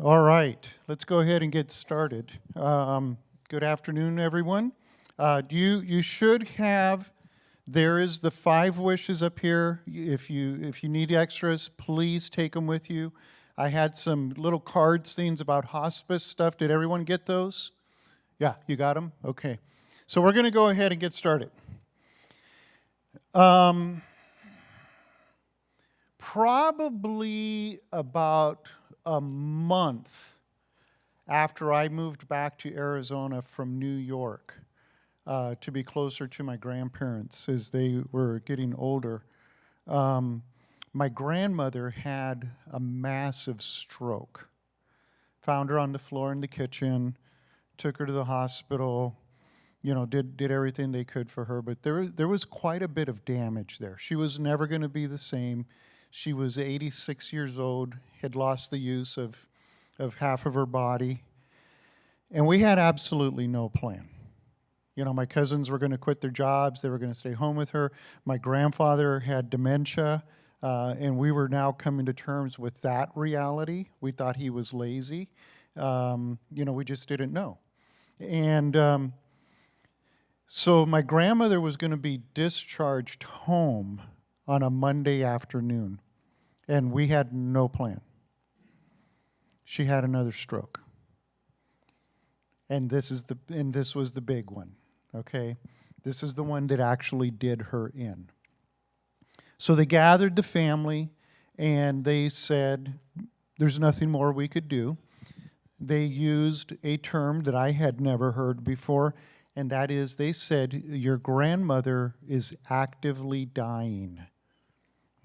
All right, let's go ahead and get started. Good afternoon, everyone. You should have. There is the 5 wishes up here. If you need extras, please take them with you. I had some little cards, things about hospice stuff. Did everyone get those? Yeah, you got them? Okay. So we're going to go ahead and get started. Probably about a month after I moved back to Arizona from New York to be closer to my grandparents as they were getting older, my grandmother had a massive stroke. Found her on the floor in the kitchen, took her to the hospital, did everything they could for her, but there was quite a bit of damage there. She was never going to be the same. She was 86 years old, had lost the use of half of her body, and we had absolutely no plan. My cousins were going to quit their jobs. They were going to stay home with her. My grandfather had dementia, and we were now coming to terms with that reality. We thought he was lazy. We just didn't know. And so my grandmother was going to be discharged home on a Monday afternoon, and we had no plan. She had another stroke. And this was the big one, okay? This is the one that actually did her in. So they gathered the family, and they said, there's nothing more we could do. They used a term that I had never heard before, and that is, they said, your grandmother is actively dying.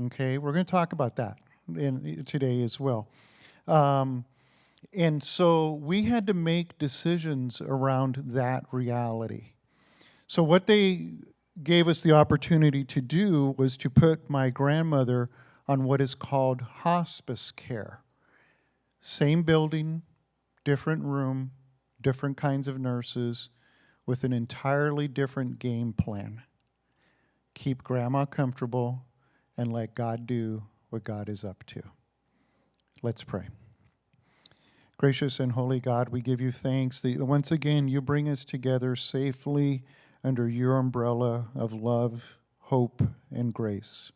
Okay, we're going to talk about that today as well. And so we had to make decisions around that reality. So what they gave us the opportunity to do was to put my grandmother on what is called hospice care. Same building, different room, different kinds of nurses, with an entirely different game plan. Keep grandma comfortable and let God do what God is up to. Let's pray. Gracious and holy God, we give you thanks that once again you bring us together safely under your umbrella of love, hope, and grace.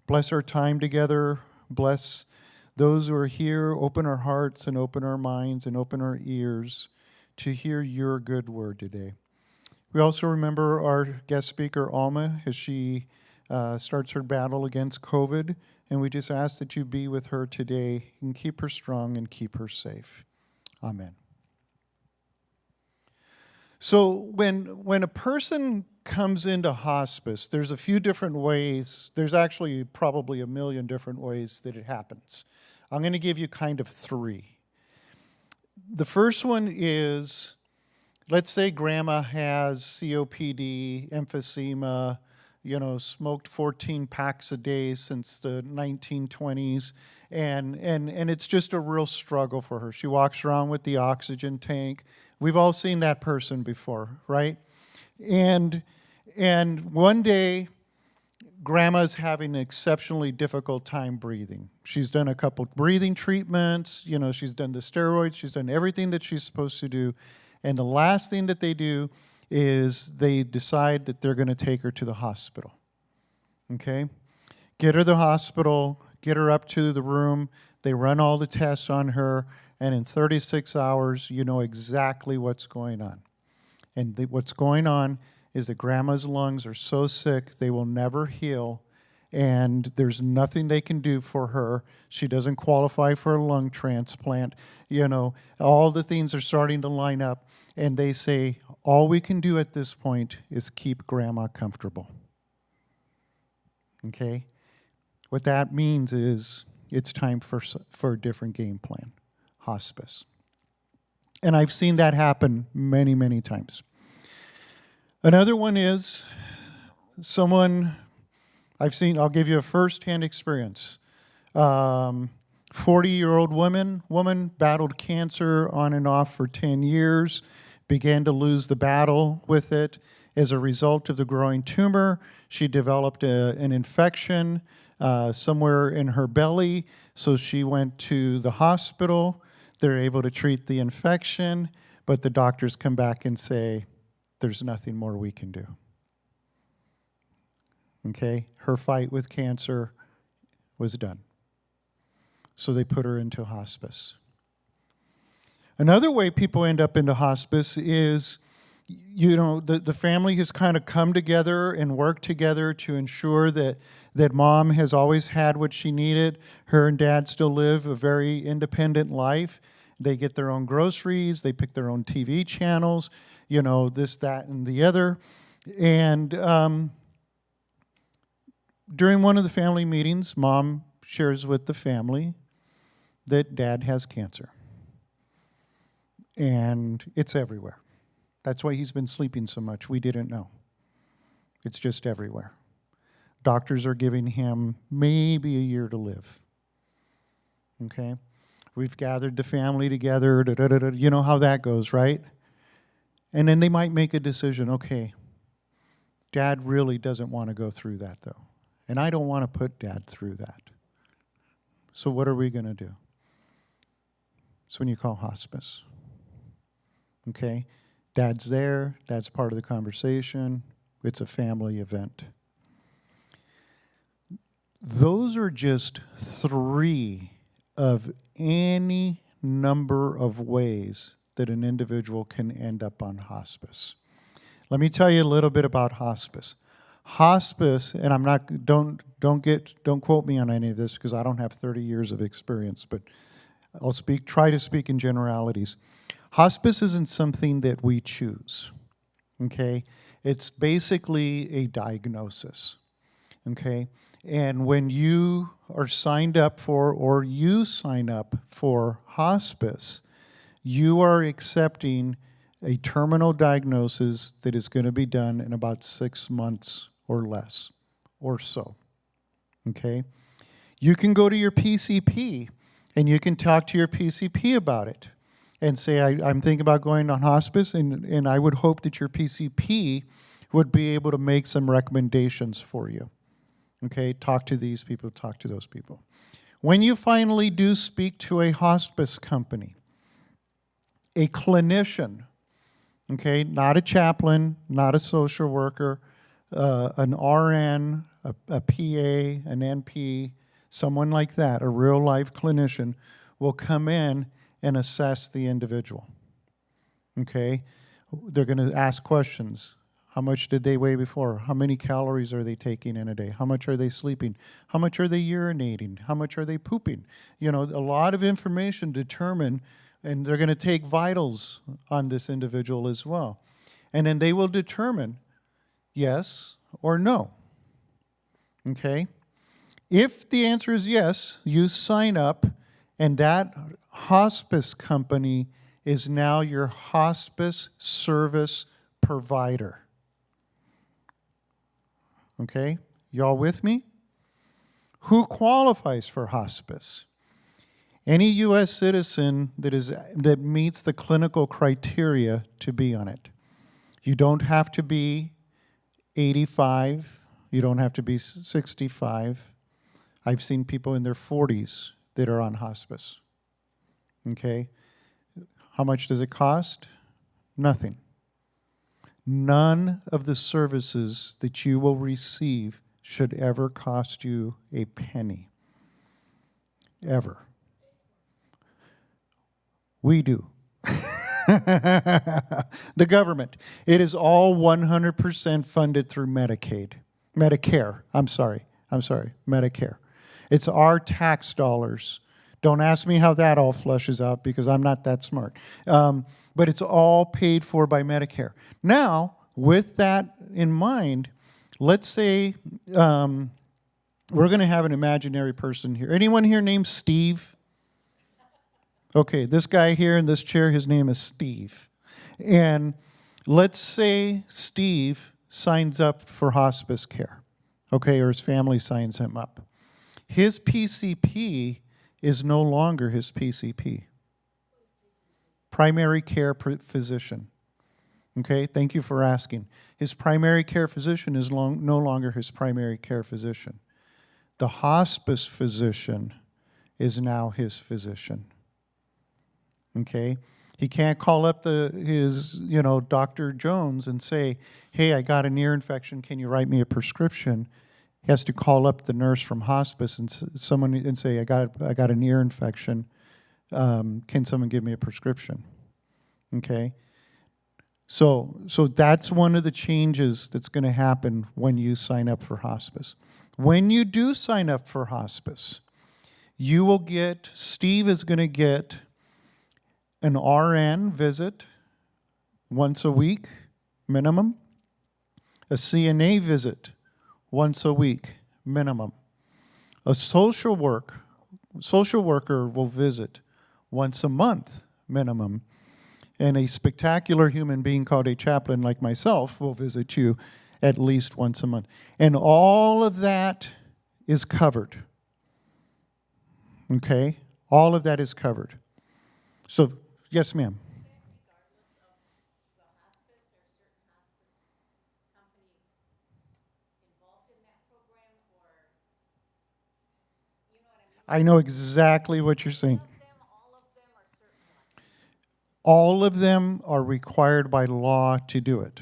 Bless our time together. Bless those who are here. Open our hearts and open our minds and open our ears to hear your good word today. We also remember our guest speaker, Alma, as she starts her battle against COVID, and we just ask that you be with her today and keep her strong and keep her safe. Amen. So when a person comes into hospice, there's a few different ways. There's actually probably a million different ways that it happens. I'm going to give you kind of 3. The first one is, let's say grandma has COPD, emphysema, smoked 14 packs a day since the 1920s, and it's just a real struggle for her. She walks around with the oxygen tank. We've all seen that person before, right? And one day, grandma's having an exceptionally difficult time breathing. She's done a couple breathing treatments, she's done the steroids, she's done everything that she's supposed to do, and the last thing that they do is they decide that they're going to take her to the hospital, okay? Get her to the hospital, get her up to the room, they run all the tests on her, and in 36 hours, you know exactly what's going on. And what's going on is that grandma's lungs are so sick, they will never heal, and there's nothing they can do for her. She doesn't qualify for a lung transplant. All the things are starting to line up, and they say, all we can do at this point is keep grandma comfortable. Okay? What that means is it's time for a different game plan, hospice. And I've seen that happen many, many times. Another one is someone I'll give you a first-hand experience. 40-year-old woman battled cancer on and off for 10 years, began to lose the battle with it. As a result of the growing tumor, she developed an infection somewhere in her belly, so she went to the hospital. They're able to treat the infection, but the doctors come back and say, there's nothing more we can do. Okay? Her fight with cancer was done. So they put her into hospice. Another way people end up into hospice is, the family has kind of come together and worked together to ensure that mom has always had what she needed. Her and dad still live a very independent life. They get their own groceries. They pick their own TV channels, this, that, and the other. And during one of the family meetings, mom shares with the family that dad has cancer. And it's everywhere. That's why he's been sleeping so much. We didn't know. It's just everywhere. Doctors are giving him maybe a year to live. Okay? We've gathered the family together. You know how that goes, right? And then they might make a decision. Okay, Dad really doesn't want to go through that, though. And I don't want to put Dad through that. So what are we going to do? It's when you call hospice. Okay? Dad's there. Dad's part of the conversation. It's a family event. Those are just 3 of any number of ways that an individual can end up on hospice. Let me tell you a little bit about hospice. Hospice, and I'm not, don't quote me on any of this because I don't have 30 years of experience, but I'll try to speak in generalities. Hospice isn't something that we choose, okay? It's basically a diagnosis, okay? And when you are signed up for, or you sign up for hospice, you are accepting a terminal diagnosis that is going to be done in about 6 months or less, or so, okay? You can go to your PCP, and you can talk to your PCP about it and say, I'm thinking about going on hospice, and I would hope that your PCP would be able to make some recommendations for you. Okay, talk to these people, talk to those people. When you finally do speak to a hospice company, a clinician, okay, not a chaplain, not a social worker, an RN, a PA, an NP, someone like that, a real-life clinician, will come in and assess the individual. Okay? They're going to ask questions. How much did they weigh before? How many calories are they taking in a day? How much are they sleeping? How much are they urinating? How much are they pooping? A lot of information determine, and they're going to take vitals on this individual as well. And then they will determine yes or no. Okay? If the answer is yes, you sign up, and that hospice company is now your hospice service provider. Okay? Y'all with me? Who qualifies for hospice? Any U.S. citizen that meets the clinical criteria to be on it. You don't have to be 85. You don't have to be 65. I've seen people in their 40s that are on hospice. Okay? How much does it cost? Nothing. None of the services that you will receive should ever cost you a penny. Ever. We do. The government. It is all 100% funded through Medicaid. Medicare. Medicare. It's our tax dollars. Don't ask me how that all flushes out because I'm not that smart. But it's all paid for by Medicare. Now, with that in mind, let's say we're going to have an imaginary person here. Anyone here named Steve? Okay, this guy here in this chair, his name is Steve. And let's say Steve signs up for hospice care, okay, or his family signs him up. His PCP is no longer his PCP. Primary care physician. Okay, thank you for asking. His primary care physician is no longer his primary care physician. The hospice physician is now his physician. Okay? He can't call up his Dr. Jones and say, hey, I got an ear infection, can you write me a prescription? He has to call up the nurse from hospice and say, I got an ear infection, can someone give me a prescription? Okay? So that's one of the changes that's going to happen when you sign up for hospice. When you do sign up for hospice, Steve is going to get an RN visit once a week, minimum. A CNA visit once a week, minimum. A social worker will visit once a month, minimum. And a spectacular human being called a chaplain like myself will visit you at least once a month. And all of that is covered. Okay? All of that is covered. So, yes, ma'am. I know exactly what you're saying. All of them are required by law to do it.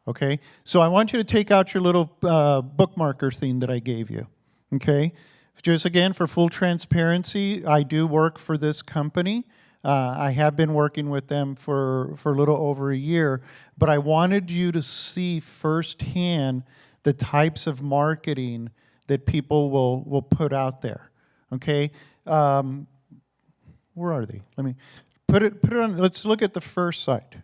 Okay? So I want you to take out your little bookmarker thing that I gave you. Okay? Just again, for full transparency, I do work for this company. I have been working with them for a little over a year, but I wanted you to see firsthand the types of marketing that people will put out there. Okay? Where are they? Let me put it on. Let's look at the first site.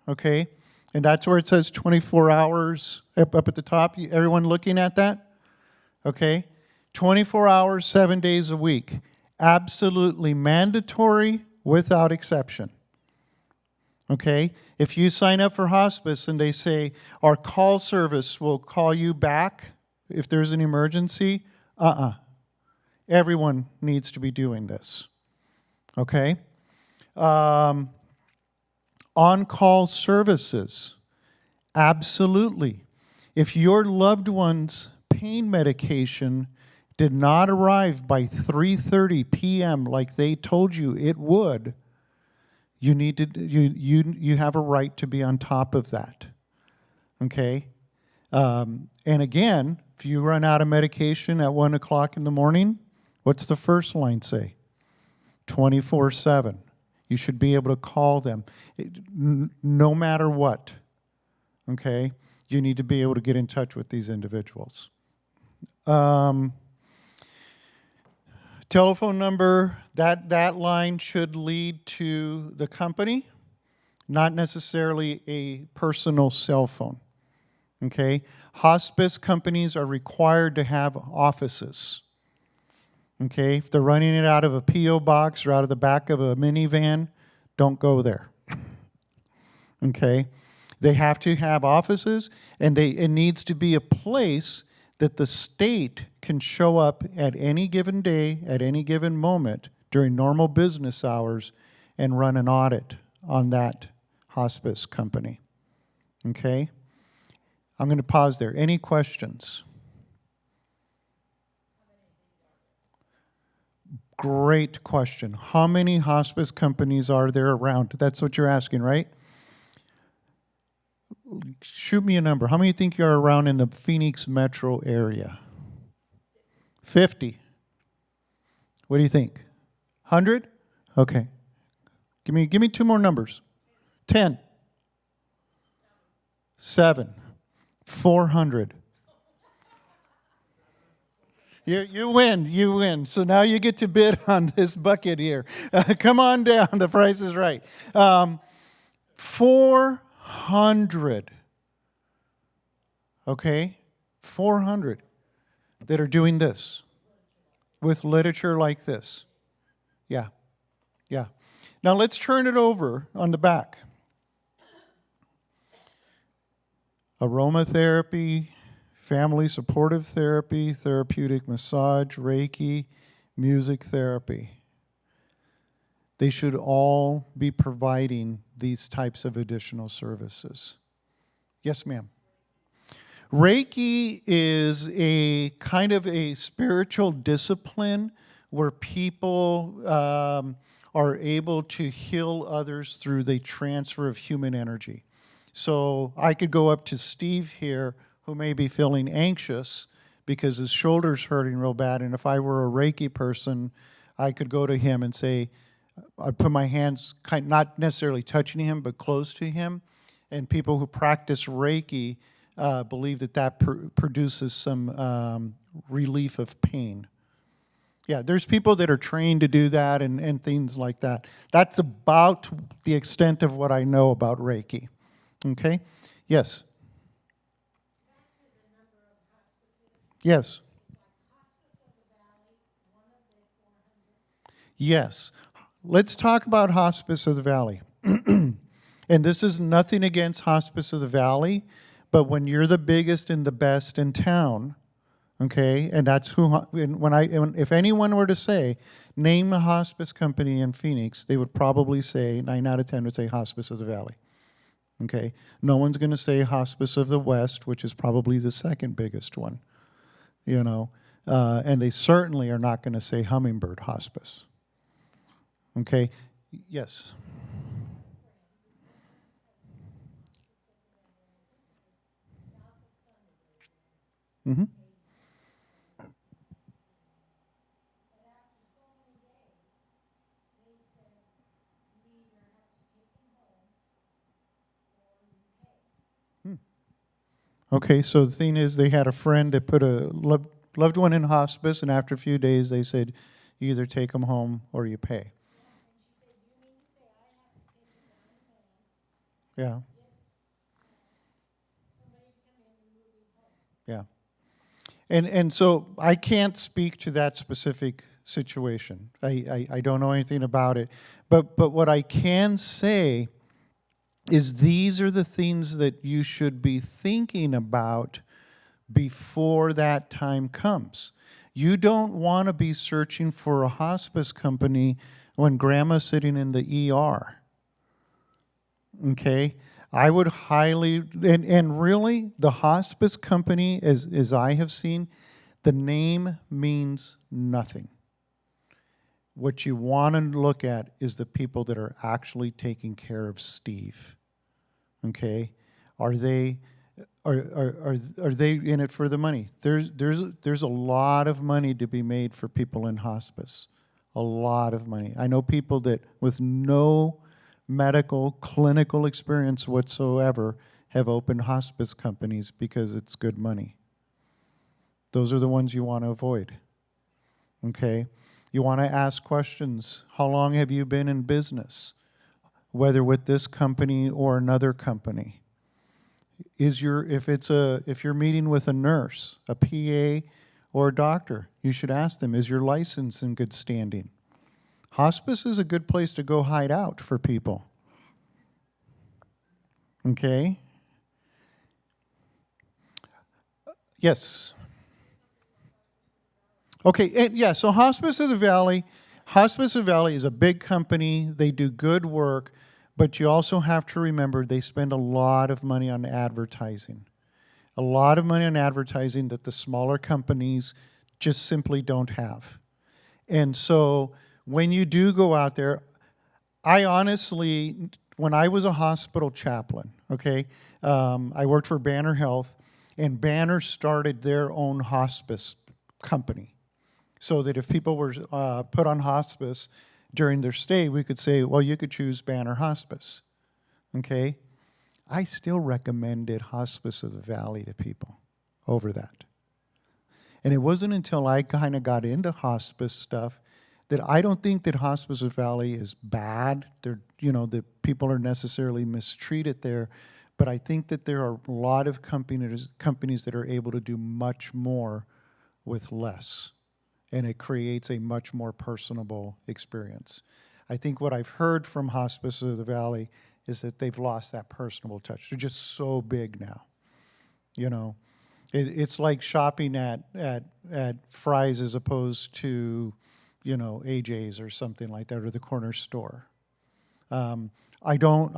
Okay? And that's where it says 24 hours up at the top. Everyone looking at that? Okay? 24 hours, 7 days a week. Absolutely mandatory, without exception. Okay? If you sign up for hospice and they say, our call service will call you back if there's an emergency, everyone needs to be doing this. Okay? On-call services, absolutely. If your loved one's pain medication did not arrive by 3:30 p.m. like they told you it would, you need to you have a right to be on top of that. Okay? And again, if you run out of medication at 1 o'clock in the morning, what's the first line say? 24/7. You should be able to call them no matter what. Okay? You need to be able to get in touch with these individuals. Telephone number, that line should lead to the company, not necessarily a personal cell phone. Okay? Hospice companies are required to have offices. Okay? If they're running it out of a P.O. box or out of the back of a minivan, don't go there. Okay? They have to have offices, and it needs to be a place that the state can show up at any given day, at any given moment, during normal business hours, and run an audit on that hospice company. Okay? I'm going to pause there. Any questions? Great question. How many hospice companies are there around? That's what you're asking, right? Shoot me a number. How many think you're around in the Phoenix metro area? 50. What do you think? 100? Okay. Give me two more numbers. 10. 7. 400. You win. So now you get to bid on this bucket here. Come on down, the price is right. 400. Okay? 400 that are doing this with literature like this. Yeah. Now let's turn it over on the back. Aromatherapy, family supportive therapy, therapeutic massage, Reiki, music therapy. They should all be providing these types of additional services. Yes, ma'am. Reiki is a kind of a spiritual discipline where people are able to heal others through the transfer of human energy. So I could go up to Steve here, who may be feeling anxious because his shoulder's hurting real bad, and if I were a Reiki person, I could go to him and say, I'd put my hands, not necessarily touching him, but close to him. And people who practice Reiki believe that that produces some relief of pain. Yeah, there's people that are trained to do that and things like that. That's about the extent of what I know about Reiki. Okay? Yes? Yes. Yes. Let's talk about Hospice of the Valley. And this is nothing against Hospice of the Valley, but when you're the biggest and the best in town, okay, and that's who, if anyone were to say, name a hospice company in Phoenix, they would probably say, 9 out of 10 would say Hospice of the Valley. Okay? No one's going to say Hospice of the West, which is probably the second biggest one, you know, and they certainly are not going to say Hummingbird Hospice. Okay? Yes? Mm-hmm. Okay, so the thing is, they had a friend that put a loved one in hospice, and after a few days, they said, you either take them home or you pay. Yeah. Yeah. And so I can't speak to that specific situation. I don't know anything about it. But what I can say is these are the things that you should be thinking about before that time comes. You don't want to be searching for a hospice company when grandma's sitting in the ER. Okay? I would highly, and really, the hospice company, as I have seen, the name means nothing. What you want to look at is the people that are actually taking care of Steve. Okay? Are they in it for the money? There's a lot of money to be made for people in hospice. A lot of money. I know people that with no medical, clinical experience whatsoever have opened hospice companies because it's good money. Those are the ones you want to avoid. Okay? You want to ask questions. How long have you been in business? Whether with this company or another company. If you're meeting with a nurse, a PA, or a doctor, you should ask them, is your license in good standing? Hospice is a good place to go hide out for people. Okay? Yes. Okay, and yeah, so Hospice of the Valley is a big company. They do good work, but you also have to remember they spend a lot of money on advertising. A lot of money on advertising that the smaller companies just simply don't have. And so when you do go out there, I honestly, when I was a hospital chaplain, okay, I worked for Banner Health, and Banner started their own hospice company. So that if people were put on hospice during their stay, we could say, well, you could choose Banner Hospice, okay? I still recommended Hospice of the Valley to people over that. And it wasn't until I kind of got into hospice stuff that I don't think that Hospice of the Valley is bad. That people are necessarily mistreated there, but I think that there are a lot of companies that are able to do much more with less. And it creates a much more personable experience. I think what I've heard from Hospice of the Valley is that they've lost that personable touch. They're just so big now. You know, it's like shopping at Fry's as opposed to, AJ's or something like that, or the corner store. I don't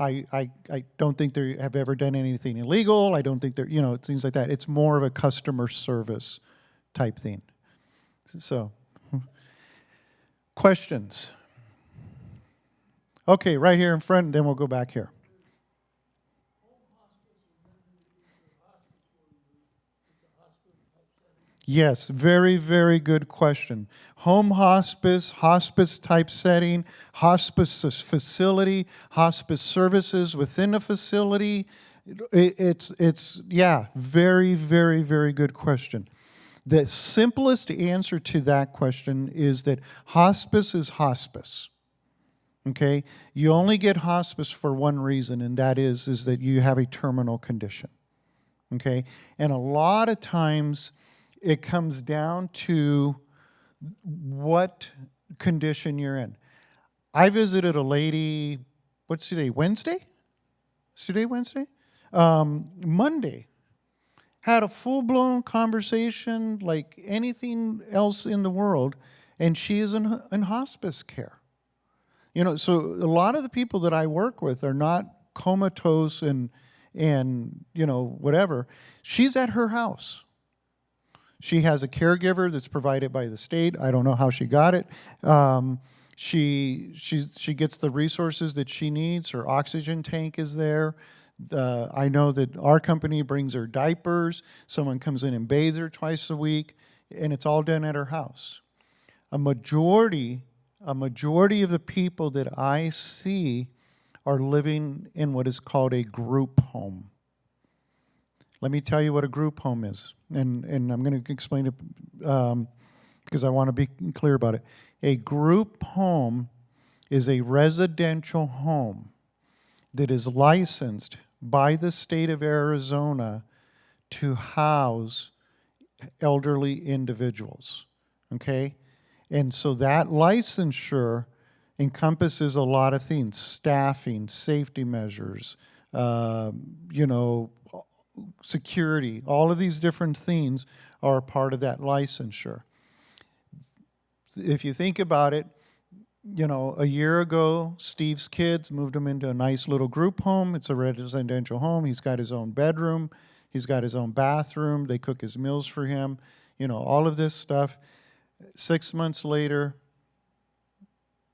think they have ever done anything illegal. I don't think they're, things like that. It's more of a customer service type thing. So, Questions? Okay, right here in front, then we'll go back here. Yes, very, very good question. Home hospice, hospice type setting, hospice facility, hospice services within a facility. Yeah, very, very, very good question. The simplest answer to that question is that hospice is hospice. Okay? You only get hospice for one reason, and that is that you have a terminal condition. Okay? And a lot of times it comes down to what condition you're in. I visited a lady, what's today, Wednesday? Is today Wednesday? Monday. Had a full-blown conversation like anything else in the world, and she is in hospice care. You know, so a lot of the people that I work with are not comatose and you know, whatever. She's at her house. She has a caregiver that's provided by the state. I don't know how she got it. She gets the resources that she needs. Her oxygen tank is there. I know that our company brings her diapers. Someone comes in and bathes her twice a week, and it's all done at her house. A majority of the people that I see are living in what is called a group home. Let me tell you what a group home is, and I'm going to explain it because I want to be clear about it. A group home is a residential home that is licensed by the state of Arizona to house elderly individuals, okay? And so that licensure encompasses a lot of things: staffing, safety measures, you know, security. All of these different things are a part of that licensure. If you think about it, you know, a year ago, Steve's kids moved him into a nice little group home. It's a residential home. He's got his own bedroom. He's got his own bathroom. They cook his meals for him. You know, all of this stuff. 6 months later,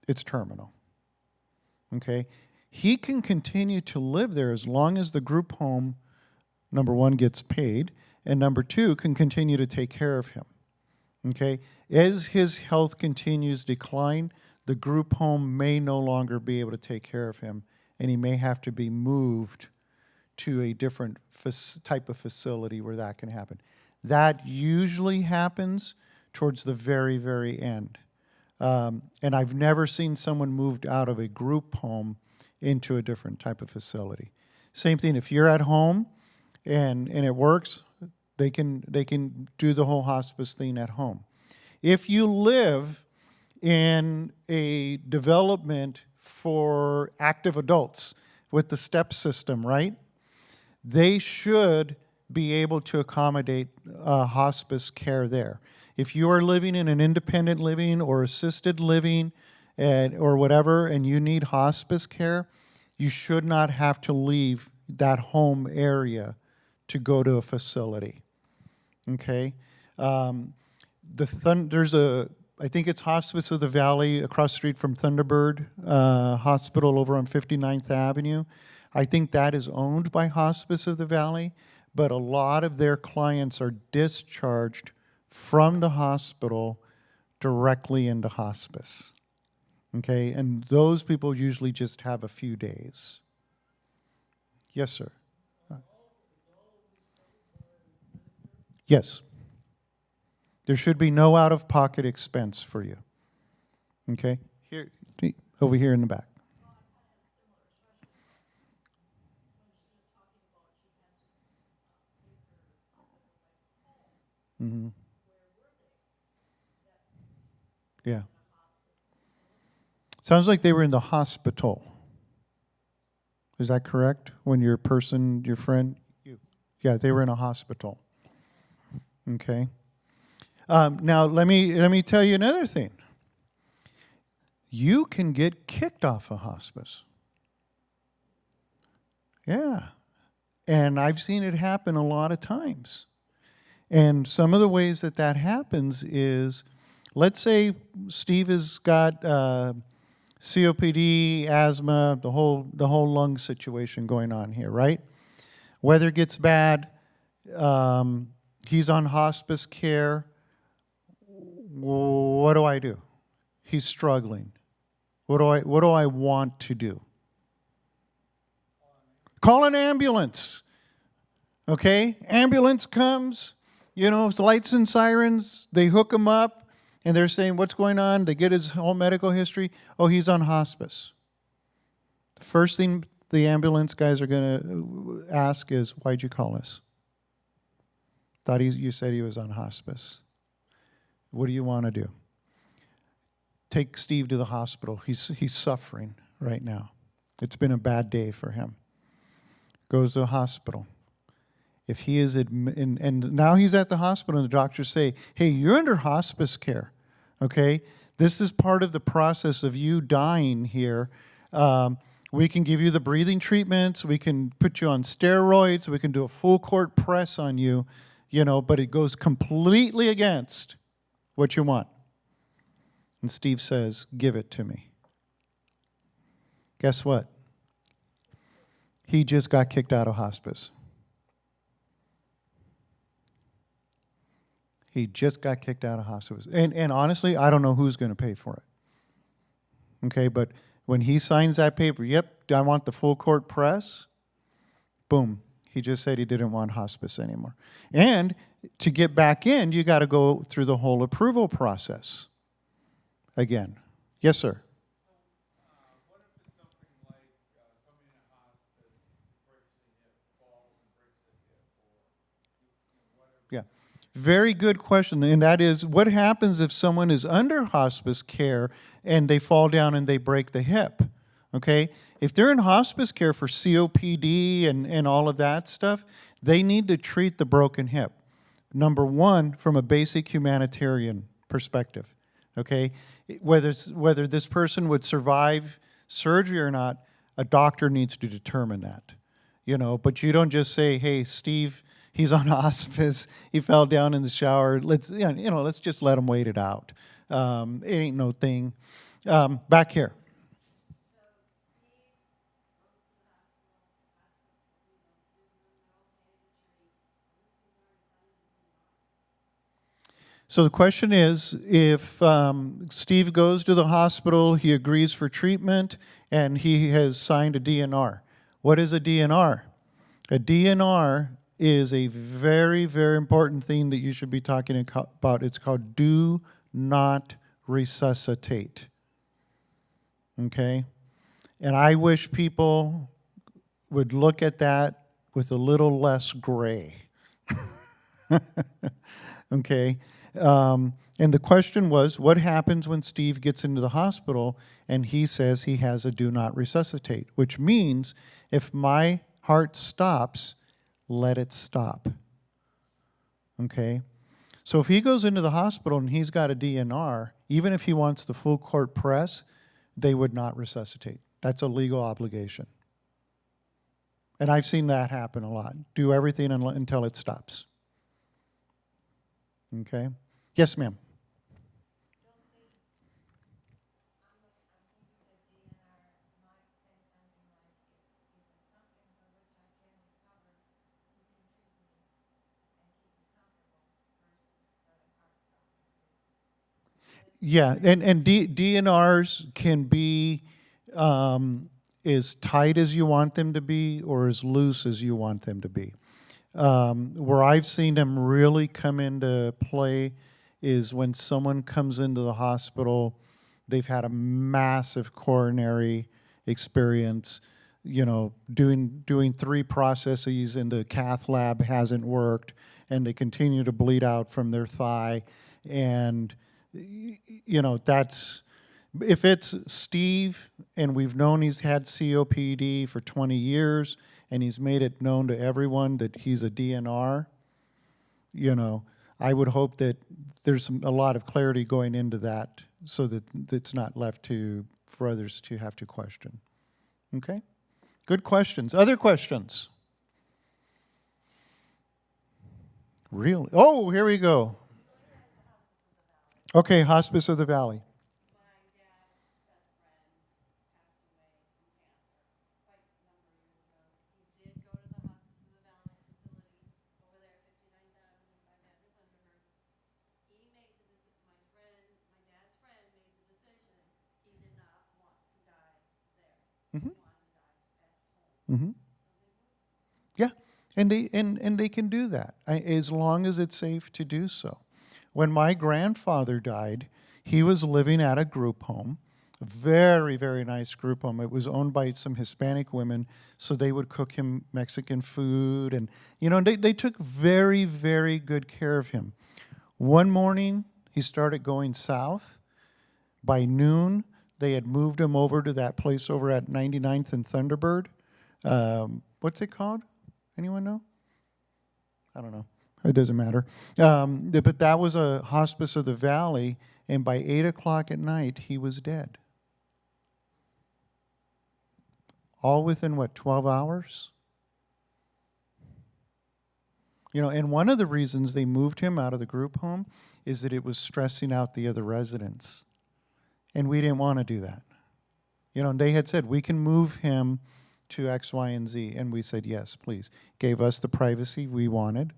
it's terminal. Okay? He can continue to live there as long as the group home, number one, gets paid, and number two, can continue to take care of him. Okay? As his health continues to decline, the group home may no longer be able to take care of him, and he may have to be moved to a different type of facility where that can happen. That usually happens towards the very, very end. And I've never seen someone moved out of a group home into a different type of facility. Same thing, if you're at home and it works, they can do the whole hospice thing at home. If you live in a development for active adults with the STEP system, right? They should be able to accommodate hospice care there. If you are living in an independent living or assisted living or whatever, and you need hospice care, you should not have to leave that home area to go to a facility. Okay? There's I think it's Hospice of the Valley across the street from Thunderbird Hospital over on 59th Avenue. I think that is owned by Hospice of the Valley, but a lot of their clients are discharged from the hospital directly into hospice. Okay, and those people usually just have a few days. Yes, sir. Yes. There should be no out-of-pocket expense for you. Okay? Here, over here in the back. Mm-hmm. Yeah. Sounds like they were in the hospital. Is that correct? When your friend? You. Yeah, they were in a hospital. Okay. Now, let me tell you another thing. You can get kicked off a hospice. Yeah. And I've seen it happen a lot of times. And some of the ways that happens is Let's say Steve has got COPD, asthma, the whole lung situation going on here, right? Weather gets bad. He's on hospice care. What do I do? He's struggling. What do I want to do? Call an ambulance. Okay? Ambulance comes, it's lights and sirens. They hook him up, and they're saying, what's going on? They get his whole medical history. Oh, he's on hospice. The first thing the ambulance guys are going to ask is, why'd you call us? Thought you said he was on hospice. What do you want to do? Take Steve to the hospital. He's suffering right now. It's been a bad day for him. Goes to the hospital. If he is, and now he's at the hospital, and the doctors say, hey, you're under hospice care, okay? This is part of the process of you dying here. We can give you the breathing treatments. We can put you on steroids. We can do a full court press on you, but it goes completely against what you want. And Steve says, give it to me. Guess what? He just got kicked out of hospice. He just got kicked out of hospice. And honestly, I don't know who's going to pay for it. Okay, but when he signs that paper, yep, I want the full court press, boom, he just said he didn't want hospice anymore. And to get back in, you got to go through the whole approval process again. Yes, sir. What if it's something like somebody in a hospice breaks their hip, falls and breaks their hip, or whatever? Yeah. Very good question, and that is, what happens if someone is under hospice care and they fall down and they break the hip? Okay? If they're in hospice care for COPD and all of that stuff, they need to treat the broken hip. Number one, from a basic humanitarian perspective. Okay? Whether this person would survive surgery or not, a doctor needs to determine that. But you don't just say, hey, Steve, he's on hospice, he fell down in the shower, let's just let him wait it out. It ain't no thing. Back here. So the question is, if Steve goes to the hospital, he agrees for treatment, and he has signed a DNR. What is a DNR? A DNR is a very, very important thing that you should be talking about. It's called do not resuscitate. Okay? And I wish people would look at that with a little less gray. Okay? And the question was, what happens when Steve gets into the hospital and he says he has a do not resuscitate, which means if my heart stops, let it stop. Okay? So if he goes into the hospital and he's got a DNR, even if he wants the full court press, they would not resuscitate. That's a legal obligation. And I've seen that happen a lot. Do everything until it stops. Okay? Yes, ma'am. Yeah, and DNRs can be as tight as you want them to be or as loose as you want them to be. Where I've seen them really come into play is when someone comes into the hospital, they've had a massive coronary experience, doing 3 processes and the cath lab hasn't worked, and they continue to bleed out from their thigh, and that's, if it's Steve and we've known he's had COPD for 20 years and he's made it known to everyone that he's a DNR, I would hope that there's a lot of clarity going into that so that it's not left for others to have to question. Okay? Good questions. Other questions? Really? Oh, here we go. Okay, Hospice of the Valley. My dad's best friend passed away from cancer quite a number of years ago. He did go to the Hospice of the Valley facility over there at 59,005 Avenue Thunderbird. He made the decision, my dad's friend made the decision, he did not want to die there. He Mm-hmm. wanted to die at home. Mm-hmm. Yeah, and they can do that as long as it's safe to do so. When my grandfather died, he was living at a group home, a very, very nice group home. It was owned by some Hispanic women, so they would cook him Mexican food, and they took very, very good care of him. One morning, he started going south. By noon, they had moved him over to that place over at 99th and Thunderbird. What's it called? Anyone know? I don't know. It doesn't matter. But that was a Hospice of the Valley, and by 8 o'clock at night, he was dead. All within, 12 hours? And one of the reasons they moved him out of the group home is that it was stressing out the other residents. And we didn't want to do that. They had said, we can move him to X, Y, and Z. And we said, yes, please. Gave us the privacy we wanted.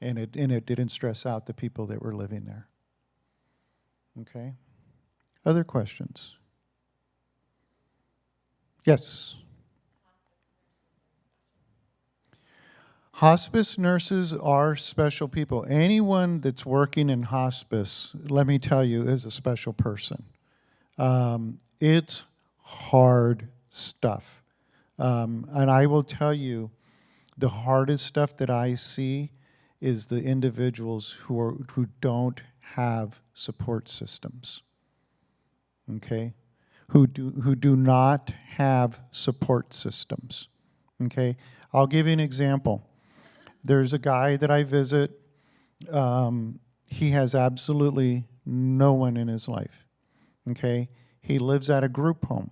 And it didn't stress out the people that were living there. Okay? Other questions? Yes? Hospice nurses are special people. Anyone that's working in hospice, let me tell you, is a special person. It's hard stuff. And I will tell you, the hardest stuff that I see is the individuals who don't have support systems. Okay? Who do not have support systems. Okay? I'll give you an example. There's a guy that I visit. He has absolutely no one in his life. Okay? He lives at a group home.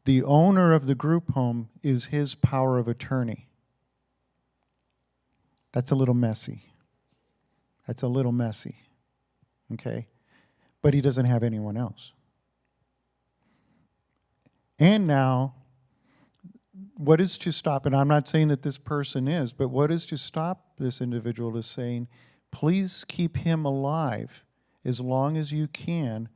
The owner of the group home is his power of attorney. That's a little messy. Okay? But he doesn't have anyone else. And now, what is to stop, and I'm not saying that this person is, but what is to stop this individual is saying, please keep him alive as long as you can,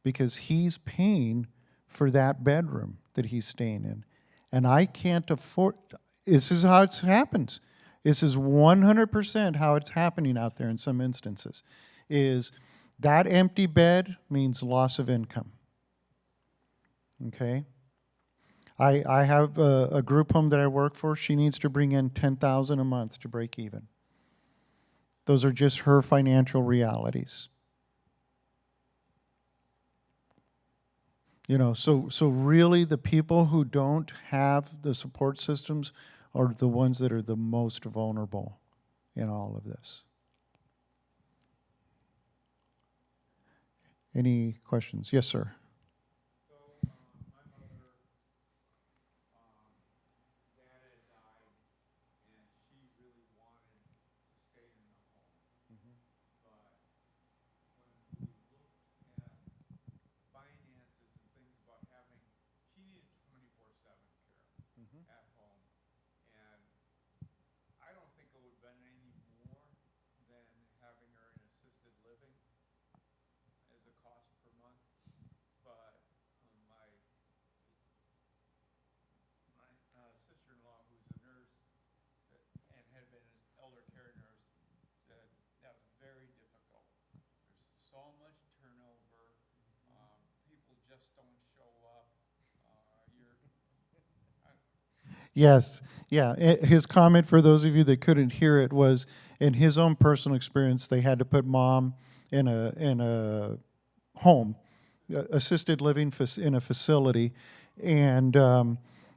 because he's paying for that bedroom that he's staying in. And I can't afford, this is how it happens. This is 100% how it's happening out there in some instances, is that empty bed means loss of income. Okay? I have a group home that I work for. She needs to bring in $10,000 a month to break even. Those are just her financial realities. So really the people who don't have the support systems are the ones that are the most vulnerable in all of this. Any questions? Yes, sir. So, my mother, dad had died, and she really wanted to stay in the home. But when we looked at finances and things about having, she needed 24/7 care at home. And I don't think it would have been any more than having her in assisted living as a cost per month. But my sister-in-law, who's a nurse and had been an elder care nurse, said that was very difficult. There's so much turnover. People just don't show up. Yes, yeah. His comment, for those of you that couldn't hear it, was in his own personal experience, they had to put mom in a home, assisted living in a facility, and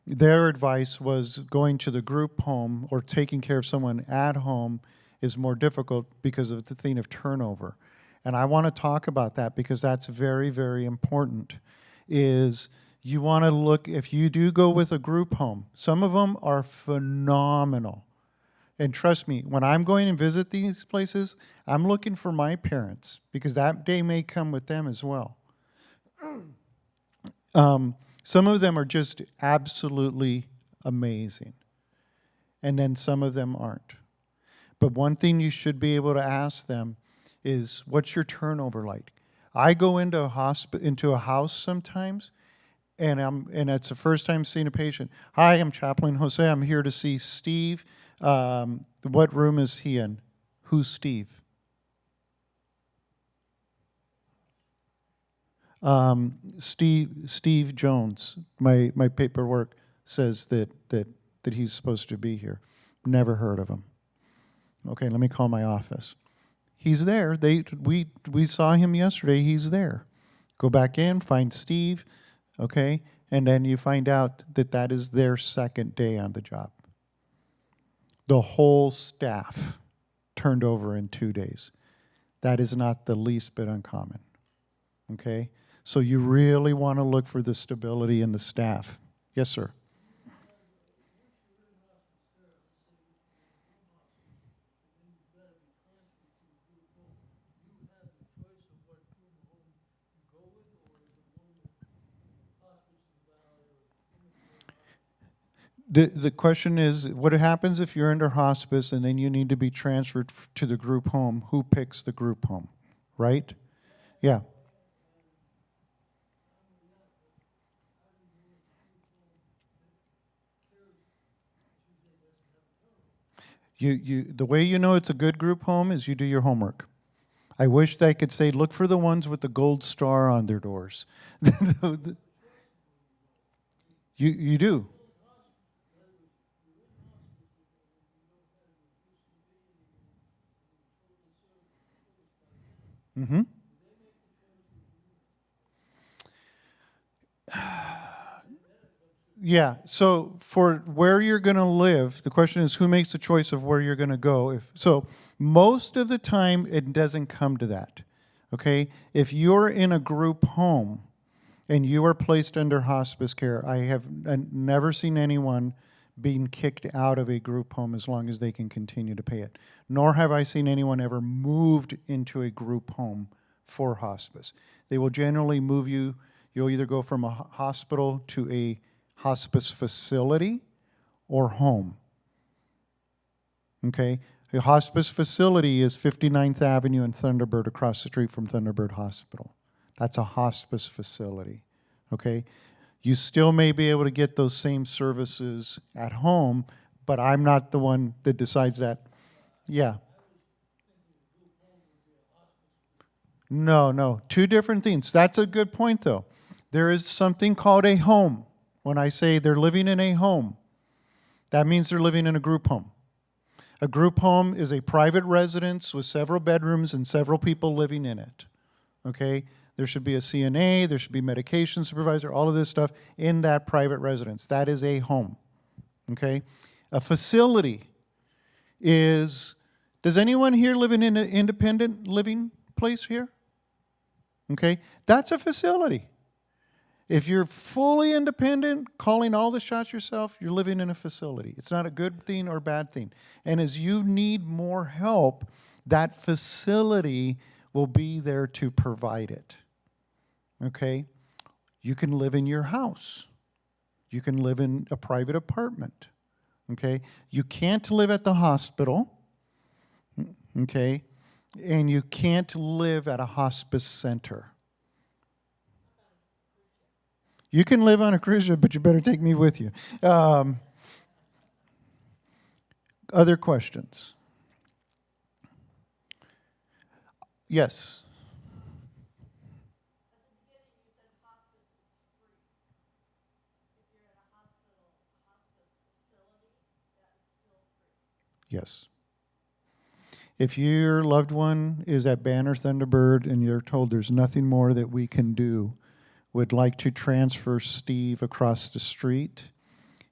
their advice was going to the group home or taking care of someone at home is more difficult because of the thing of turnover. And I want to talk about that because that's very, very important, is you want to look, if you do go with a group home, some of them are phenomenal. And trust me, when I'm going and visit these places, I'm looking for my parents because that day may come with them as well. Some of them are just absolutely amazing. And then some of them aren't. But one thing you should be able to ask them is, what's your turnover like? I go into a house sometimes, and it's the first time seeing a patient. Hi, I'm Chaplain Jose. I'm here to see Steve. What room is he in? Who's Steve? Steve Jones. My paperwork says that he's supposed to be here. Never heard of him. Okay, let me call my office. He's there. We saw him yesterday. He's there. Go back in, find Steve, okay? And then you find out that is their second day on the job. The whole staff turned over in 2 days. That is not the least bit uncommon, okay? So you really want to look for the stability in the staff. Yes, sir. The question is, what happens if you're under hospice and then you need to be transferred to the group home? Who picks the group home, right? Yeah. The way you know it's a good group home is you do your homework. I wish I could say, look for the ones with the gold star on their doors. You do. Mm-hmm. Yeah, so for where you're going to live, the question is who makes the choice of where you're going to go. So most of the time, it doesn't come to that, okay? If you're in a group home and you are placed under hospice care, I have never seen anyone being kicked out of a group home as long as they can continue to pay it. Nor have I seen anyone ever moved into a group home for hospice. They will generally move you. You'll either go from a hospital to a hospice facility or home. Okay? A hospice facility is 59th Avenue and Thunderbird across the street from Thunderbird Hospital. That's a hospice facility. Okay? You still may be able to get those same services at home, but I'm not the one that decides that. Yeah. No. Two different things. That's a good point, though. There is something called a home. When I say they're living in a home, that means they're living in a group home. A group home is a private residence with several bedrooms and several people living in it. Okay? There should be a CNA, there should be medication supervisor, all of this stuff in that private residence. That is a home. Okay? A facility is, does anyone here live in an independent living place here? Okay? That's a facility. If you're fully independent, calling all the shots yourself, you're living in a facility. It's not a good thing or bad thing. And as you need more help, that facility will be there to provide it. Okay? You can live in your house. You can live in a private apartment. Okay? You can't live at the hospital. Okay? And you can't live at a hospice center. You can live on a cruise ship, but you better take me with you. Other questions? Yes. At the beginning, you said hospice is free. If you're in a hospital, a hospice facility, that is still free. Yes. If your loved one is at Banner Thunderbird and you're told there's nothing more that we can do, would like to transfer Steve across the street,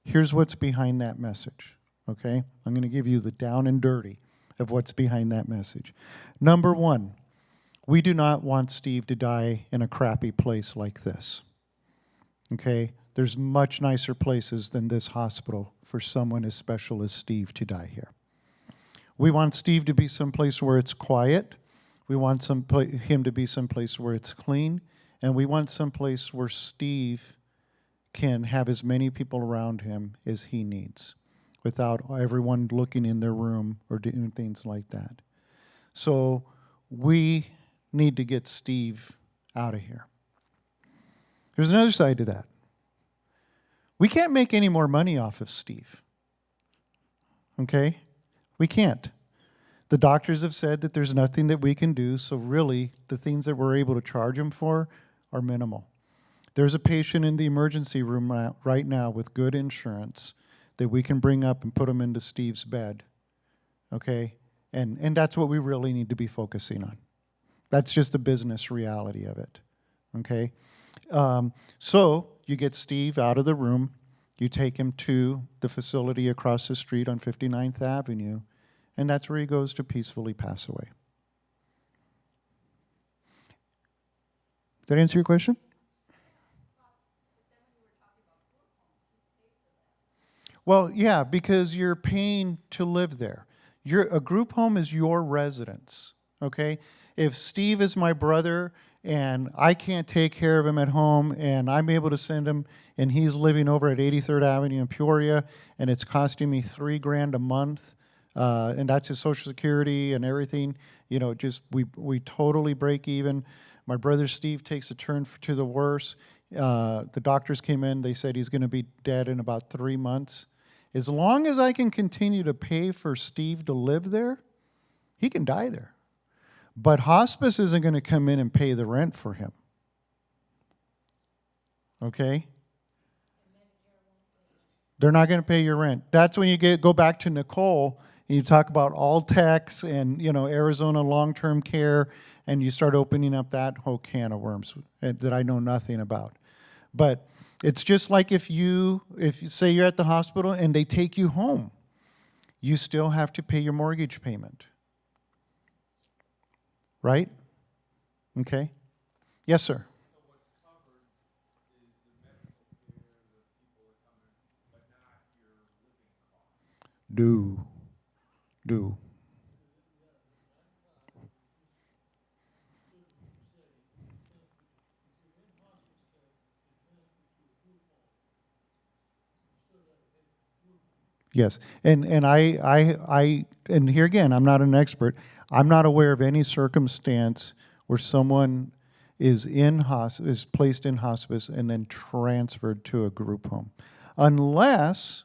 here's what's behind that message, okay? I'm going to give you the down and dirty of what's behind that message. Number one, we do not want Steve to die in a crappy place like this, okay? There's much nicer places than this hospital for someone as special as Steve to die here. We want Steve to be someplace where it's quiet. We want him to be someplace where it's clean. And we want someplace where Steve can have as many people around him as he needs without everyone looking in their room or doing things like that. So we need to get Steve out of here. There's another side to that. We can't make any more money off of Steve. Okay? We can't. The doctors have said that there's nothing that we can do, so really the things that we're able to charge him for are minimal. There's a patient in the emergency room right now with good insurance that we can bring up and put him into Steve's bed. Okay? And that's what we really need to be focusing on. That's just the business reality of it. Okay? So you get Steve out of the room, you take him to the facility across the street on 59th Avenue, and that's where he goes to peacefully pass away. Did that answer your question? Well, yeah, because you're paying to live there. A group home is your residence, okay? If Steve is my brother and I can't take care of him at home and I'm able to send him and he's living over at 83rd Avenue in Peoria and it's costing me $3,000 a month, and that's his Social Security and everything, just we totally break even. My brother Steve takes a turn to the worse. The doctors came in, they said he's going to be dead in about 3 months. As long as I can continue to pay for Steve to live there, he can die there. But hospice isn't going to come in and pay the rent for him. Okay? They're not going to pay your rent. That's when you go back to Nicole and you talk about all techs and Arizona long-term care, and you start opening up that whole can of worms that I know nothing about. But it's just like if you say you're at the hospital and they take you home, you still have to pay your mortgage payment. Right? Okay. Yes, sir. So what's covered is the medical care that people are coming, but not your living costs. Do. Yes, and here again, I'm not an expert. I'm not aware of any circumstance where someone is placed in hospice and then transferred to a group home, unless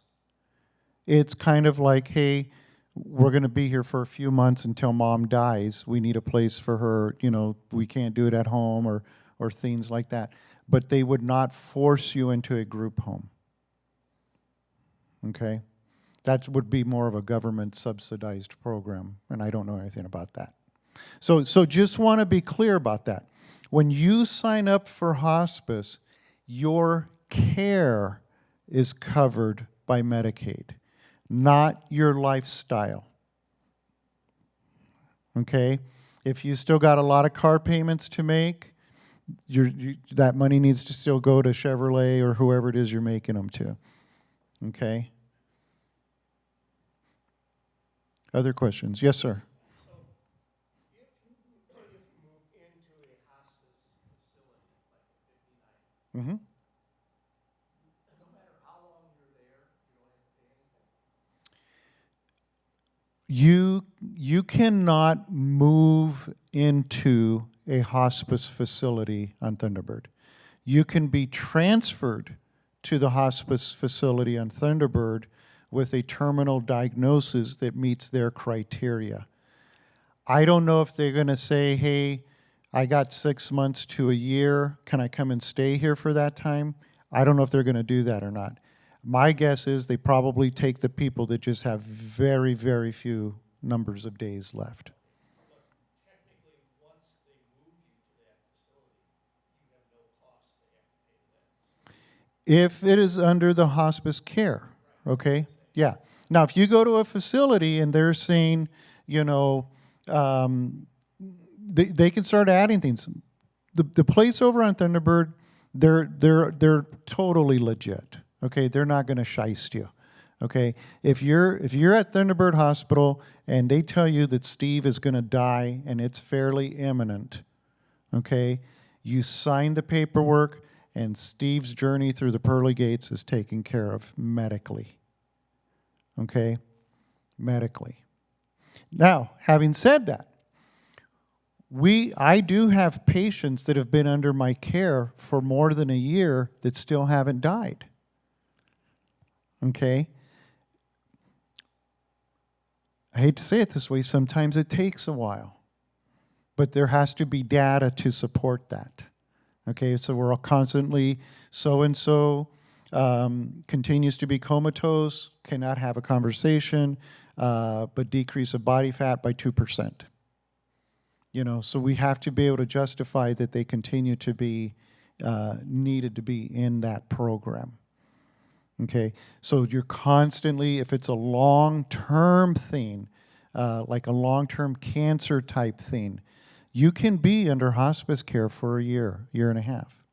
it's kind of like, hey, we're going to be here for a few months until mom dies. We need a place for her. We can't do it at home or things like that. But they would not force you into a group home. Okay? That would be more of a government subsidized program, and I don't know anything about that. So just want to be clear about that. When you sign up for hospice, your care is covered by Medicaid, not your lifestyle. Okay? If you still got a lot of car payments to make, that money needs to still go to Chevrolet or whoever it is you're making them to. Okay? Other questions? Yes, sir. So, if you move into a hospice facility like a 59, no matter how long you're there, you don't have to pay anything? You cannot move into a hospice facility on Thunderbird. You can be transferred to the hospice facility on Thunderbird with a terminal diagnosis that meets their criteria. I don't know if they're going to say, hey, I got 6 months to a year. Can I come and stay here for that time? I don't know if they're going to do that or not. My guess is they probably take the people that just have very, very few numbers of days left. But technically, once they move you to that facility, you have no cost they have to pay to that facility. If it is under the hospice care, okay? Yeah. Now, if you go to a facility and they're saying, they can start adding things. The place over on Thunderbird, they're totally legit. Okay, they're not going to shiest you. Okay, if you're at Thunderbird Hospital and they tell you that Steve is going to die and it's fairly imminent, okay, you sign the paperwork and Steve's journey through the pearly gates is taken care of medically. Okay, medically. Now, having said that, I do have patients that have been under my care for more than a year that still haven't died. Okay? I hate to say it this way, sometimes it takes a while. But there has to be data to support that. Okay, so we're all constantly, so-and-so continues to be comatose, cannot have a conversation, but decrease of body fat by 2%. You know, so we have to be able to justify that they continue to be needed to be in that program. Okay, so you're constantly, if it's a long-term thing, like a long-term cancer type thing, you can be under hospice care for a year, year and a half.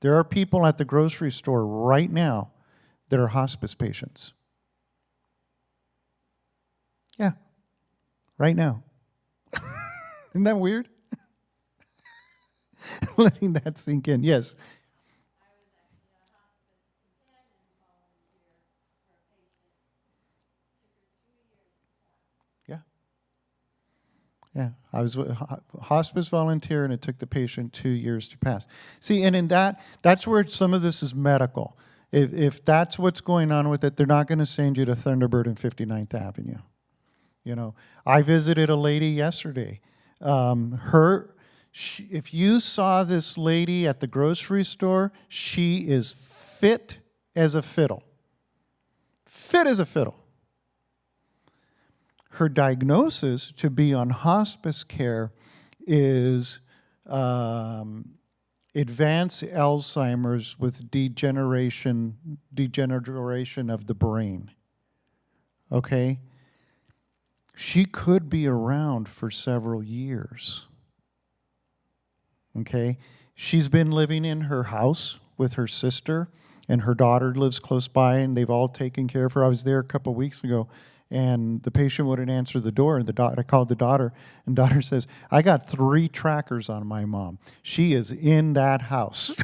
There are people at the grocery store right now that are hospice patients. Yeah, right now. Isn't that weird? Letting that sink in. Yes. I was actually a hospice companion volunteer for a patient. Took her 2 years to pass. Yeah. Yeah. I was a hospice volunteer, and it took the patient 2 years to pass. See, and in that's where some of this is medical. If that's what's going on with it, they're not going to send you to Thunderbird and 59th Avenue. You know, I visited a lady yesterday. If you saw this lady at the grocery store, she is fit as a fiddle. Fit as a fiddle. Her diagnosis to be on hospice care is advanced Alzheimer's with degeneration of the brain. Okay? She could be around for several years. Okay? She's been living in her house with her sister, and her daughter lives close by, and they've all taken care of her. I was there a couple of weeks ago, and the patient wouldn't answer the door, and I called the daughter, and daughter says, I got 3 trackers on my mom. She is in that house.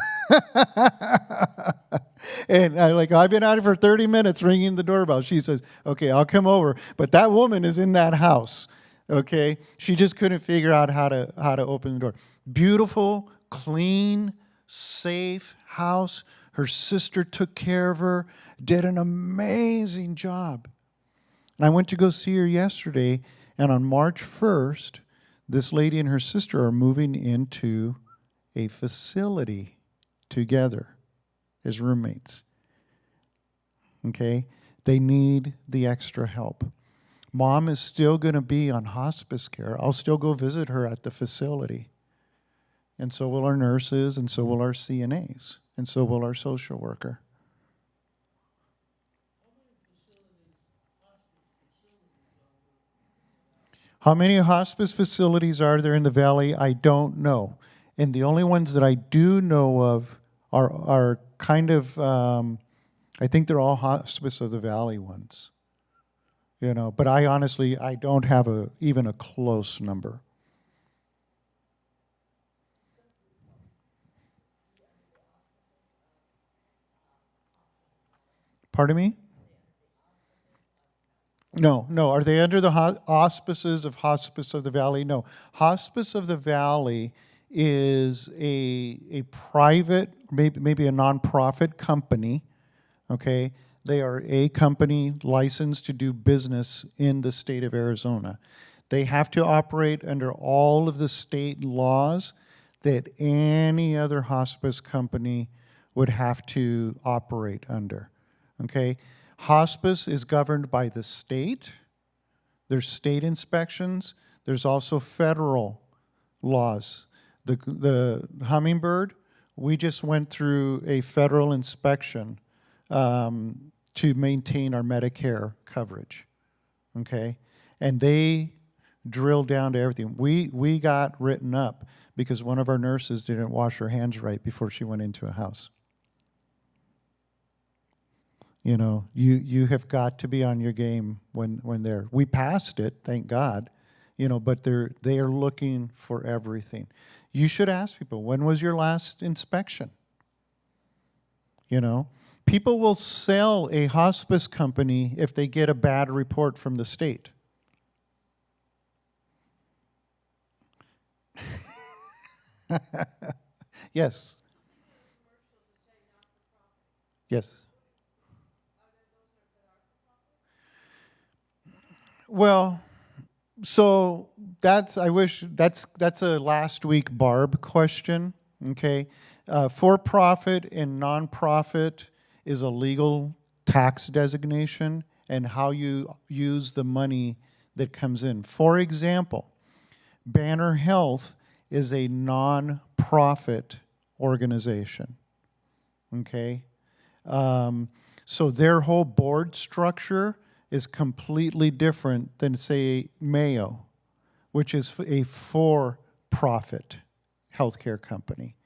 And I've been out here for 30 minutes ringing the doorbell. She says, okay, I'll come over. But that woman is in that house, okay? She just couldn't figure out how to open the door. Beautiful, clean, safe house. Her sister took care of her, did an amazing job. And I went to go see her yesterday, and on March 1st, this lady and her sister are moving into a facility together as roommates. Okay? They need the extra help. Mom is still going to be on hospice care. I'll still go visit her at the facility. And so will our nurses, and so will our CNAs, and so will our social worker. How many hospice facilities are there in the valley? I don't know. And the only ones that I do know of are kind of, I think they're all Hospice of the Valley ones. You know, but I don't have even a close number. Pardon me? No. Are they under the auspices of Hospice of the Valley? No. Hospice of the Valley is a private, maybe a nonprofit company, okay? They are a company licensed to do business in the state of Arizona. They have to operate under all of the state laws that any other hospice company would have to operate under, okay? Hospice is governed by the state. There's state inspections. There's also federal laws. The Hummingbird, we just went through a federal inspection to maintain our Medicare coverage, okay? And they drilled down to everything. We got written up because one of our nurses didn't wash her hands right before she went into a house. You know, you have got to be on your game when they're. We passed it, thank God. You know, but they are looking for everything. You should ask people, when was your last inspection? You know, people will sell a hospice company if they get a bad report from the state. Yes. Yes. Well, so that's a last week Barb question. Okay, for-profit and nonprofit is a legal tax designation, and how you use the money that comes in. For example, Banner Health is a non-profit organization. Okay, so their whole board structure is completely different than, say, Mayo, which is a for-profit healthcare company.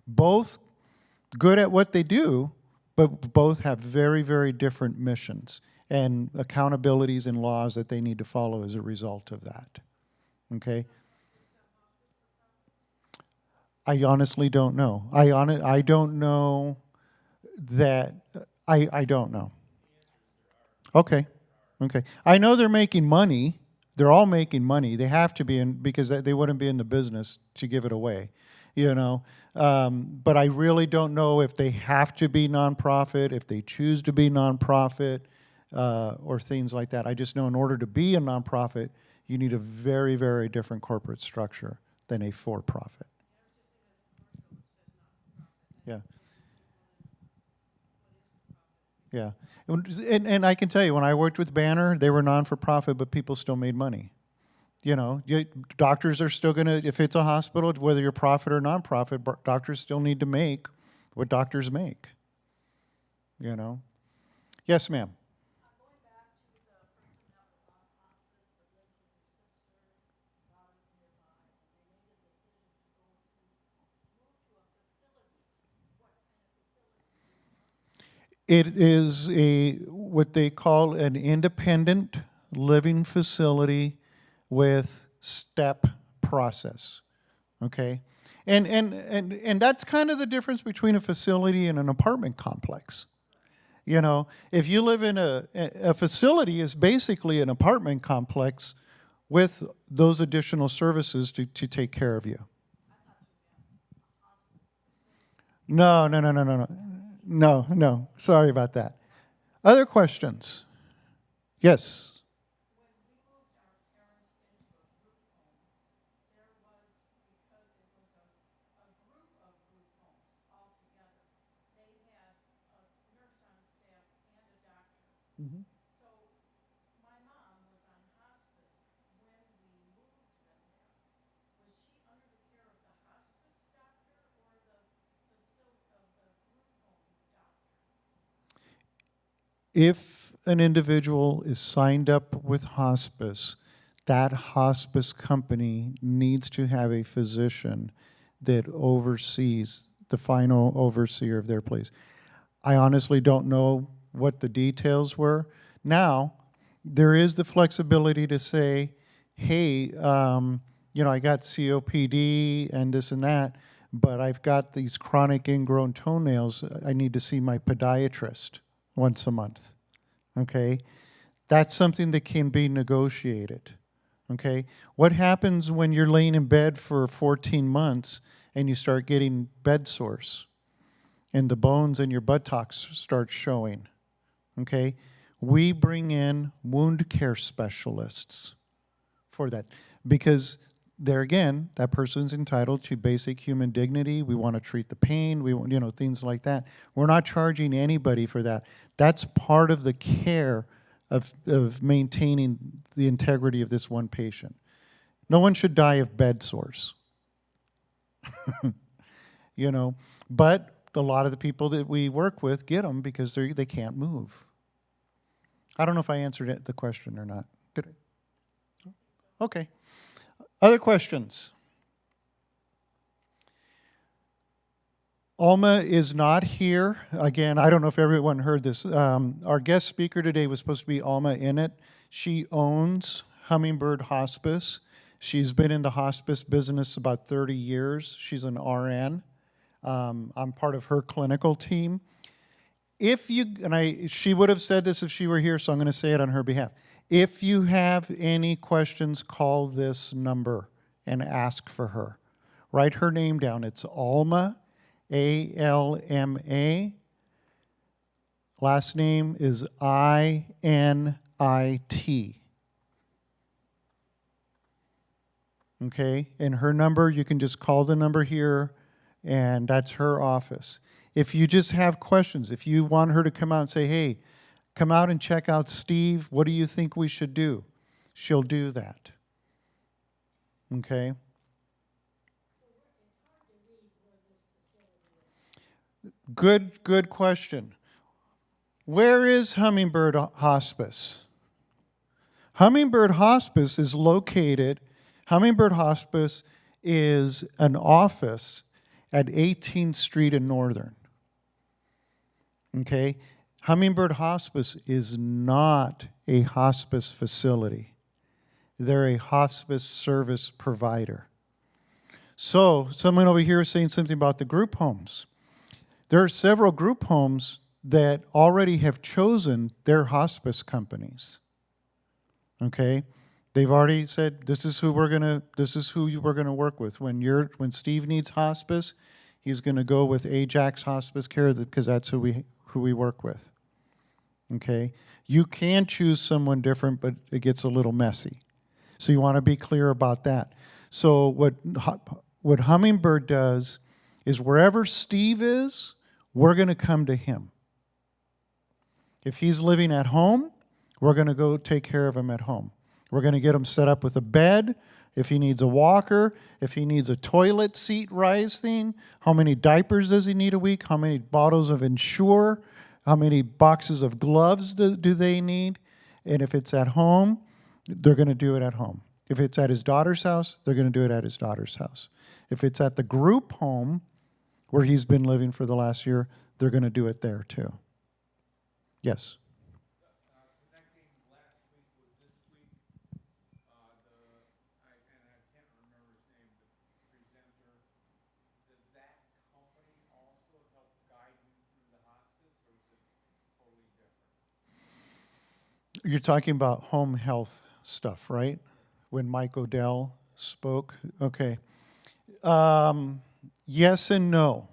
Both good at what they do, but both have very, very different missions and accountabilities and laws that they need to follow as a result of that. Okay? I honestly don't know. I don't know that. I don't know. Okay. Okay. I know they're making money. They're all making money. They have to be in, because they wouldn't be in the business to give it away, you know. But I really don't know if they have to be nonprofit, if they choose to be nonprofit, or things like that. I just know in order to be a nonprofit, you need a very, very different corporate structure than a for-profit. Yeah. Yeah. And I can tell you, when I worked with Banner, they were non-for-profit, but people still made money. You know, doctors are still going to, if it's a hospital, whether you're profit or non-profit, doctors still need to make what doctors make. You know? Yes, ma'am. Going back to the person that was on hospice but lived with his sister, daughter nearby, and they made a decision to go to move to a facility. What kind of facility? It is what they call an independent living facility with step process. Okay? And that's kind of the difference between a facility and an apartment complex. You know, if you live in a facility is basically an apartment complex with those additional services to take care of you. No, no, no, no, no, no. No, no. Sorry about that. Other questions? Yes. When we moved our parents into a group home, there was, because it was a group of group homes all together, they had a nurse on staff and a doctor. So my mom was on hospice when we moved them there. Was she under the care of the hospice doctor or the facility of the group home doctor? If an individual is signed up with hospice, that hospice company needs to have a physician that oversees, the final overseer of their place. I honestly don't know what the details were. Now, there is the flexibility to say, hey, you know, I got COPD and this and that, but I've got these chronic ingrown toenails. I need to see my podiatrist once a month. Okay? That's something that can be negotiated. Okay? What happens when you're laying in bed for 14 months and you start getting bed sores and the bones in your buttocks start showing? Okay? We bring in wound care specialists for that, because there again, that person's entitled to basic human dignity. We want to treat the pain. We want, you know, things like that. We're not charging anybody for that. That's part of the care of maintaining the integrity of this one patient. No one should die of bed sores. You know, but a lot of the people that we work with get them because they can't move. I don't know if I answered the question or not. Did I? Okay. Other questions? Alma is not here. Again, I don't know if everyone heard this. Our guest speaker today was supposed to be Alma Innit. She owns Hummingbird Hospice. She's been in the hospice business about 30 years. She's an RN. I'm part of her clinical team. If you, she would have said this if she were here, so I'm going to say it on her behalf. If you have any questions, call this number and ask for her. Write her name down. It's Alma, A-L-M-A. Last name is I-N-I-T. Okay, and her number, you can just call the number here, and that's her office. If you just have questions, if you want her to come out and say, hey, come out and check out Steve, what do you think we should do? She'll do that. Okay? Good question. Where is Hummingbird Hospice? Hummingbird Hospice is located, Hummingbird Hospice is an office at 18th Street in Northern. Okay? Hummingbird Hospice is not a hospice facility. They're a hospice service provider. So, someone over here is saying something about the group homes. There are several group homes that already have chosen their hospice companies. Okay? They've already said this is who we're gonna work with. When Steve needs hospice, he's gonna go with Ajax Hospice Care because that's who we work with. Okay? You can choose someone different, but it gets a little messy. So you want to be clear about that. So what Hummingbird does is wherever Steve is, we're going to come to him. If he's living at home, we're going to go take care of him at home. We're going to get him set up with a bed. If he needs a walker, if he needs a toilet seat rise thing, how many diapers does he need a week? How many bottles of Ensure? How many boxes of gloves do they need? And if it's at home, they're going to do it at home. If it's at his daughter's house, they're going to do it at his daughter's house. If it's at the group home where he's been living for the last year, they're going to do it there too. Yes? Connecting last week with this week, I can't remember his name, the presenter, does that company also help guide you through the hospice, or is it totally different? You're talking about home health stuff, right? When Mike Odell spoke? Okay. Yes and no.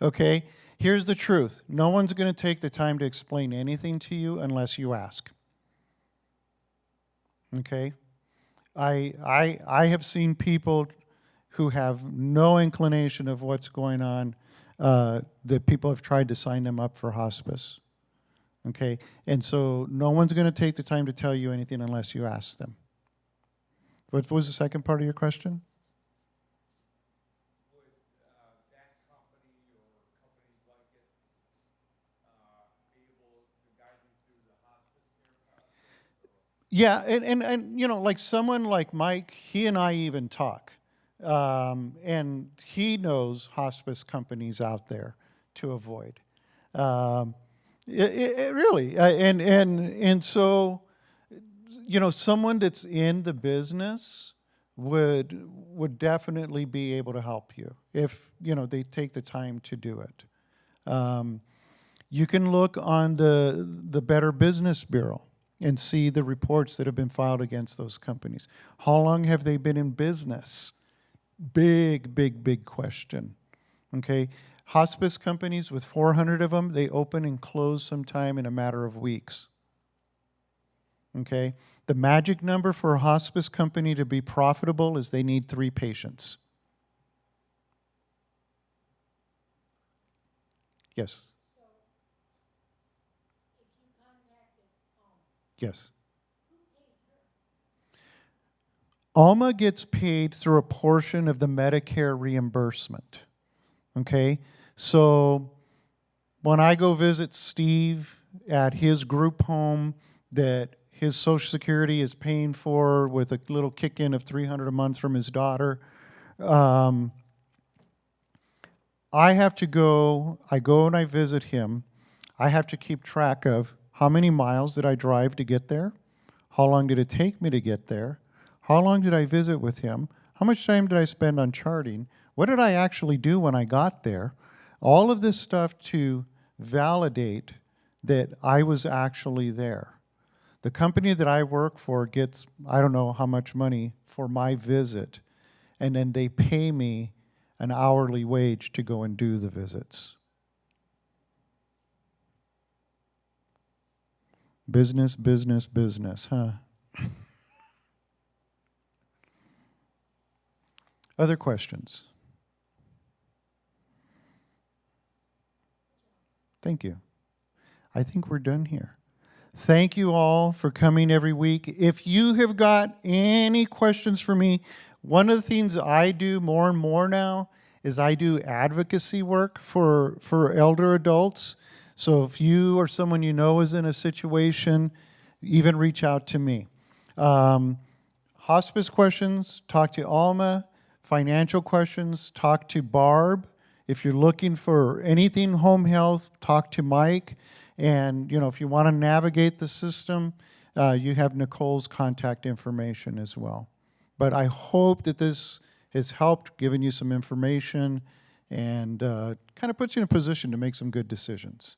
Okay? Here's the truth. No one's going to take the time to explain anything to you unless you ask. Okay? I have seen people who have no inclination of what's going on, that people have tried to sign them up for hospice. Okay? And so no one's going to take the time to tell you anything unless you ask them. What was the second part of your question? Would that company or companies like it be able to guide you through the hospice care process? Yeah, and you know, like someone like Mike, he and I even talk. And he knows hospice companies out there to avoid. Really, and so, you know, someone that's in the business would definitely be able to help you if, you know, they take the time to do it. You can look on the Better Business Bureau and see the reports that have been filed against those companies. How long have they been in business? Big question. Okay? Hospice companies with 400 of them, they open and close sometime in a matter of weeks. Okay? The magic number for a hospice company to be profitable is they need 3 patients. Yes. So, if you contacted Yes. who pays her? Alma gets paid through a portion of the Medicare reimbursement. Okay? So when I go visit Steve at his group home that his Social Security is paying for with a little kick-in of $300 a month from his daughter, I go and I visit him. I have to keep track of how many miles did I drive to get there? How long did it take me to get there? How long did I visit with him? How much time did I spend on charting? What did I actually do when I got there? All of this stuff to validate that I was actually there. The company that I work for gets, I don't know how much money for my visit, and then they pay me an hourly wage to go and do the visits. Business, business, business, huh? Other questions? Thank you. I think we're done here. Thank you all for coming every week. If you have got any questions for me, one of the things I do more and more now is I do advocacy work for elder adults. So if you or someone you know is in a situation, even reach out to me. Hospice questions, talk to Alma. Financial questions, talk to Barb. If you're looking for anything home health, talk to Mike. And if you want to navigate the system, you have Nicole's contact information as well. But I hope that this has helped, given you some information, and kind of puts you in a position to make some good decisions.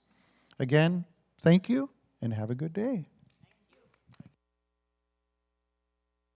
Again, thank you, and have a good day.